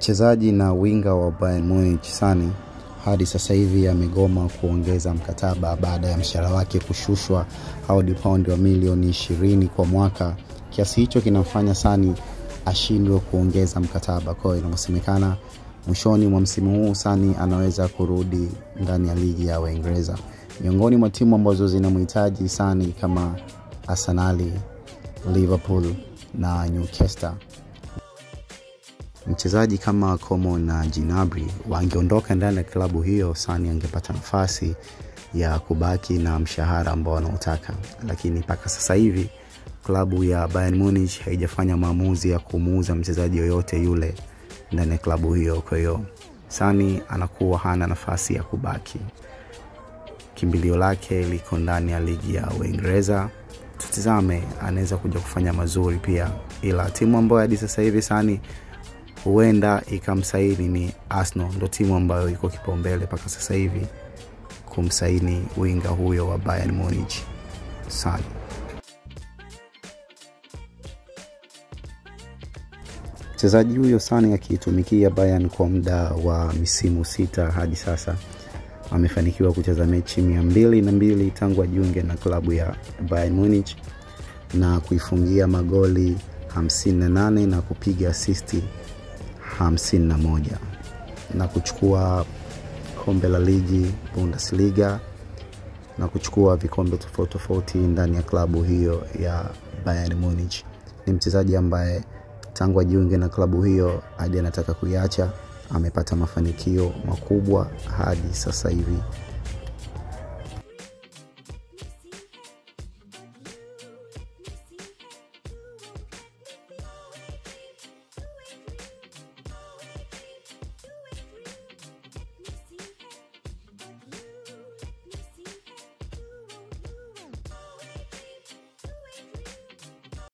Mchezaji na winga wa Bayern Munich Sane hadi sasa hivi amegoma kuongeza mkataba baada ya mshahara wake kushushwa hadi paundi wa milioni 20 kwa mwaka. Kiasi hicho kinamfanya Sane ashindwe kuongeza mkataba. Kwa hiyo inasemekana mwishoni mwa msimu huu Sane anaweza kurudi ndani ya ligi ya Uingereza. Miongoni mwa timu ambazo zinamhitaji Sane kama Arsenal, Liverpool na Newcastle. Mchezaji kama Coman na Gnabry wangeondoka ndani ya klabu hiyo, Sane angepata nafasi ya kubaki na mshahara ambao anautaka. Lakini mpaka sasa hivi klabu ya Bayern Munich haijafanya maamuzi ya kumuuza mchezaji yoyote yule ndani ya klabu hiyo. Kwa hiyo Sane anakuwa hana nafasi ya kubaki. Kimbilio lake liko ndani ya ligi ya Uingereza. Tutizame anaweza kuja kufanya mazuri pia, ila timu ambayo hadi sasa hivi Sane huenda ikamsaini ni Arsenal. Ndio timu ambayo iko kipaumbele mpaka sasa hivi kumsaini winga huyo wa Bayern Munich Sane. Mchezaji huyo Sane akitumikia Bayern kwa muda wa misimu 6 hadi sasa, amefanikiwa kucheza mechi 202 tangu ajiunge na klabu ya Bayern Munich na kuifungia magoli 58 na kupiga asisti 51 na kuchukua kombe la ligi Bundesliga na kuchukua vikombe tofauti ndani ya klabu hiyo ya Bayern Munich. Ni mchezaji ambaye tangu ajiunge na klabu hiyo hadi anataka kuiacha amepata mafanikio makubwa hadi sasa hivi.